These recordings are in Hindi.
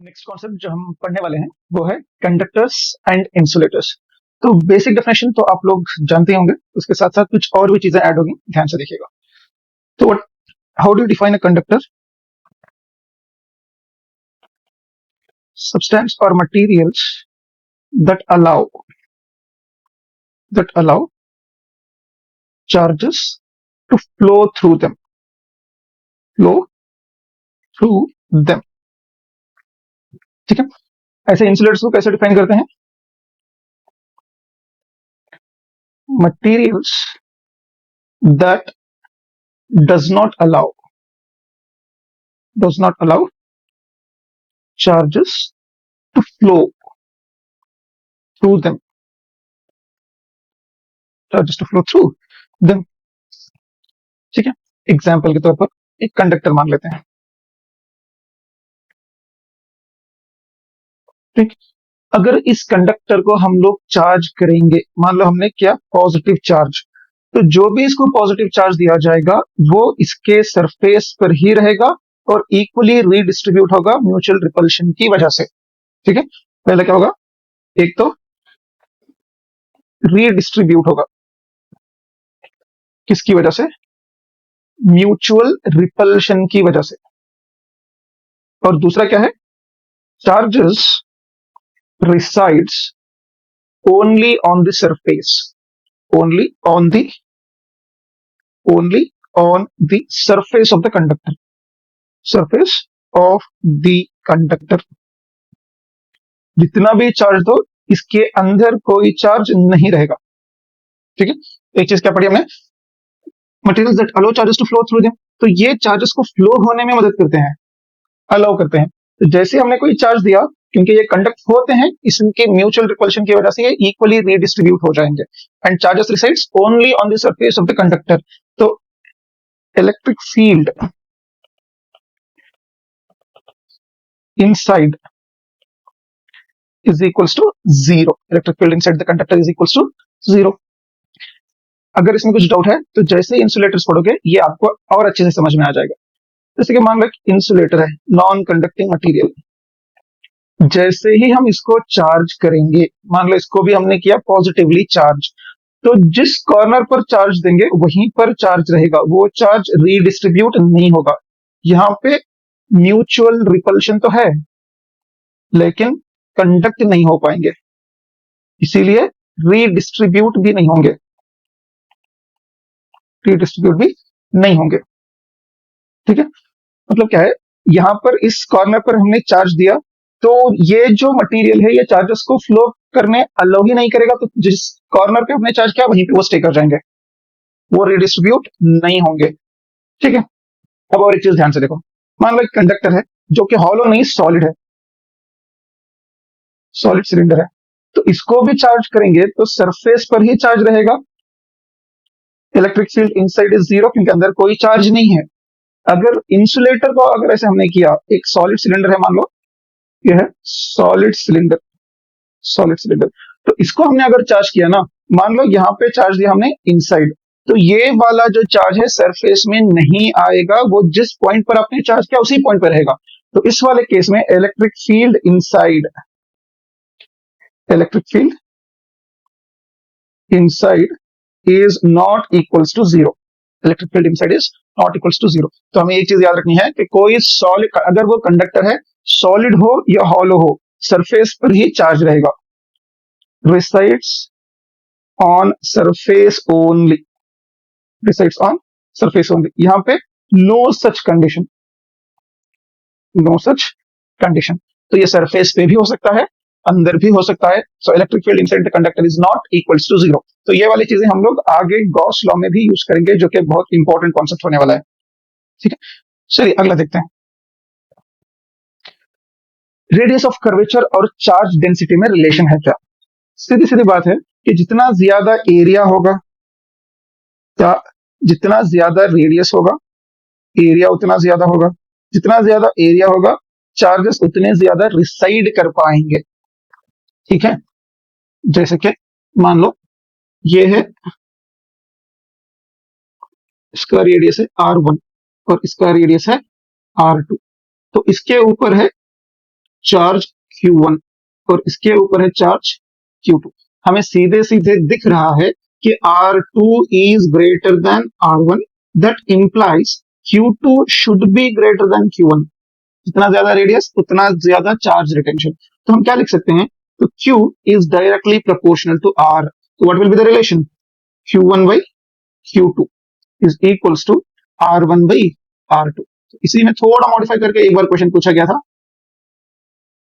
नेक्स्ट कॉन्सेप्ट जो हम पढ़ने वाले हैं वो है कंडक्टर्स एंड इंसुलेटर्स। तो बेसिक डेफिनेशन तो आप लोग जानते ही होंगे, उसके साथ साथ कुछ और भी चीजें ऐड होगी, ध्यान से देखिएगा। तो how do you define a conductor? Substance और materials that allow that allow charges to flow through them। ठीक है, ऐसे इंसुलेटर्स को कैसे डिफाइन करते हैं? Materials that does not allow charges to flow through them charges to flow through them। ठीक है, एग्जाम्पल के तौर पर एक कंडक्टर मान लेते हैं। ठीक, अगर इस कंडक्टर को हम लोग चार्ज करेंगे, मान लो हमने किया पॉजिटिव चार्ज, तो जो भी इसको पॉजिटिव चार्ज दिया जाएगा वो इसके सरफेस पर ही रहेगा और इक्वली रीडिस्ट्रीब्यूट होगा म्यूचुअल रिपल्शन की वजह से। ठीक है, पहले क्या होगा? एक तो रीडिस्ट्रीब्यूट होगा, किसकी वजह से? म्यूचुअल रिपल्शन की वजह से। और दूसरा क्या है? Charges resides only on the surface only on the surface of the conductor surface of the conductor। जितना भी चार्ज दो, इसके अंदर कोई चार्ज नहीं रहेगा। ठीक है, एक चीज क्या पढ़ी हमने? Materials that allow charges to flow through them, तो ये चार्जेस को फ्लो होने में मदद करते हैं, अलाउ करते हैं। तो जैसे हमने कोई चार्ज दिया, क्योंकि ये कंडक्ट होते हैं, इसके म्यूचुअल रिपल्शन की वजह से ये इक्वली रीडिस्ट्रीब्यूट हो जाएंगे and charges resides only on the surface of the conductor. तो electric field inside is equals to zero. Electric field inside the conductor is equals to zero. अगर इसमें कुछ डाउट है तो जैसे इंसुलेटर्स पढ़ोगे ये आपको और अच्छे से समझ में आ जाएगा। जैसे कि मान लो इंसुलेटर है, नॉन कंडक्टिंग मटीरियल, जैसे ही हम इसको चार्ज करेंगे, मान लो इसको भी हमने किया पॉजिटिवली चार्ज, तो जिस कॉर्नर पर चार्ज देंगे वहीं पर चार्ज रहेगा, वो चार्ज रीडिस्ट्रीब्यूट नहीं होगा। यहाँ पे म्यूचुअल रिपल्शन तो है लेकिन कंडक्ट नहीं हो पाएंगे, इसीलिए रीडिस्ट्रीब्यूट भी नहीं होंगे रीडिस्ट्रीब्यूट भी नहीं होंगे। ठीक है, मतलब क्या है, यहां पर इस कॉर्नर पर हमने चार्ज दिया तो ये जो मटेरियल है ये चार्जेस को फ्लो करने अलाउ ही नहीं करेगा, तो जिस कॉर्नर पे हमने चार्ज किया वहीं पे वो स्टे कर जाएंगे, वो रिडिस्ट्रीब्यूट नहीं होंगे। ठीक है, अब और एक चीज ध्यान से देखो, मान लो एक कंडक्टर है जो कि हॉलो नहीं सॉलिड है, सॉलिड सिलेंडर है, तो इसको भी चार्ज करेंगे तो सरफेस पर ही चार्ज रहेगा। Electric field inside is zero, क्योंकि अंदर कोई चार्ज नहीं है। अगर इंसुलेटर को अगर ऐसे हमने किया, एक सॉलिड सिलेंडर है, मान लो ये है सॉलिड सिलेंडर, तो इसको हमने अगर चार्ज किया ना, मान लो यहाँ पे चार्ज दिया हमने इनसाइड, तो ये वाला जो चार्ज है सरफेस में नहीं आएगा, वो जिस पॉइंट पर आपने चार्ज किया उसी पॉइंट पर रहेगा। तो इस वाले केस में electric field inside is not equals to zero. Electric field inside is not equals to zero. तो हमें एक चीज याद रखनी है कि कोई सॉलिड, अगर वो कंडक्टर है, सॉलिड हो या हॉलो हो, सरफेस पर ही चार्ज रहेगा। resides on surface only resides on surface only। यहाँ पे no such condition। तो ये सरफेस पे भी हो सकता है, अंदर भी हो सकता है। So electric field inside the conductor is not equals to zero. तो ये वाली चीजें हम लोग आगे गॉस लॉ में भी यूज करेंगे, जो कि बहुत इंपॉर्टेंट कॉन्सेप्ट होने वाला है। ठीक है, चलिए अगला देखते हैं। रेडियस ऑफ कर्वेचर और चार्ज डेंसिटी में रिलेशन है क्या? सीधी सीधी बात है कि जितना ज्यादा एरिया होगा, जितना ज्यादा रेडियस होगा, एरिया उतना ज्यादा होगा। जितना ज्यादा एरिया होगा, चार्जेस उतने ज्यादा रिसाइड कर पाएंगे। ठीक है, जैसे कि मान लो ये है, इसका रेडियस है R1 और इसका रेडियस है R2, तो इसके ऊपर है चार्ज Q1 और इसके ऊपर है चार्ज Q2। हमें सीधे सीधे दिख रहा है कि R2 is greater than R1, that implies Q2 should be greater than Q1। जितना ज्यादा रेडियस उतना ज्यादा चार्ज रिटेंशन। तो हम क्या लिख सकते हैं, तो Q is directly proportional to R, so what will be the relation, Q1 by Q2 is equals to R1 by R2। इसी में थोड़ा मॉडिफाई करके एक बार क्वेश्चन पूछा गया था,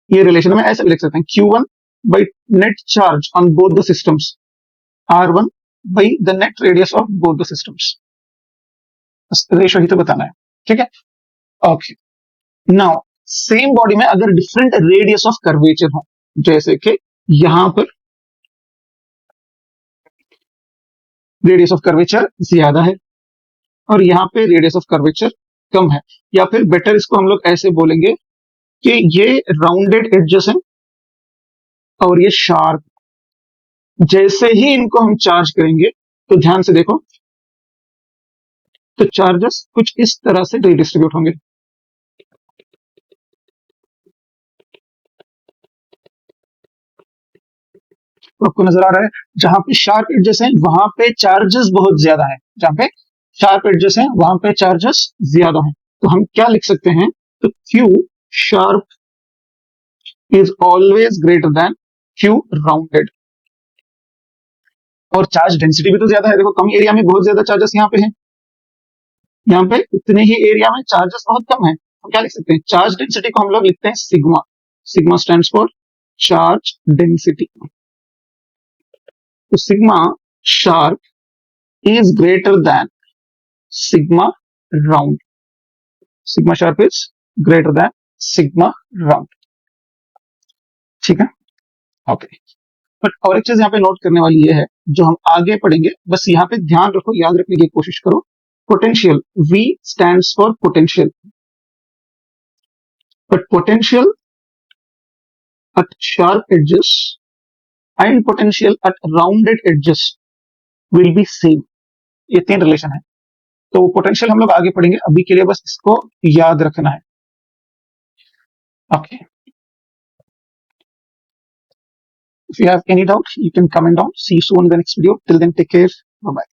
ये रिलेशन में ऐसे भी लिख सकते हैं, Q1 by net charge on both the systems, R1 by the net radius of both the systems। Ratio ही तो बताना है, ठीक है। ओके, नाउ सेम बॉडी में अगर डिफरेंट रेडियस ऑफ कर्वेचर हो, जैसे कि यहां पर रेडियस ऑफ कर्वेचर ज्यादा है और यहां पे रेडियस ऑफ कर्वेचर कम है, या फिर बेटर इसको हम लोग ऐसे बोलेंगे कि ये राउंडेड एडजस हैं और ये शार्प। जैसे ही इनको हम चार्ज करेंगे तो ध्यान से देखो, तो चार्जेस कुछ इस तरह से रिडिस्ट्रीब्यूट होंगे। तो आपको नजर आ रहा है जहां पे शार्प एडजस हैं वहां पे चार्जेस बहुत ज्यादा है, जहां पे शार्प एडजस हैं वहां पे चार्जेस ज्यादा हैं। तो हम क्या लिख सकते हैं, तो Q sharp is always greater than Q rounded. और चार्ज डेंसिटी भी तो ज्यादा है, देखो कम एरिया में बहुत ज्यादा चार्जेस यहाँ पे हैं, यहाँ पे उतने ही एरिया में चार्जेस बहुत कम है। हम क्या लिख सकते हैं, चार्ज डेंसिटी को हम लोग लिखते हैं sigma. Sigma stands for charge density. तो sigma sharp is greater than sigma round. Sigma sharp is greater than sigma round, ठीक है। ओके, बट और एक चीज यहाँ पे नोट करने वाली ये है, जो हम आगे पढ़ेंगे, बस यहाँ पे ध्यान रखो, याद रखने की कोशिश करो। Potential, V stands for potential, but potential at sharp edges and potential at rounded edges will be same। ये तीन रिलेशन है, तो पोटेंशियल हम लोग आगे पढ़ेंगे, अभी के लिए बस इसको याद रखना है। Okay, if you have any doubt you can comment down। see you soon in the next video, till then take care, bye bye।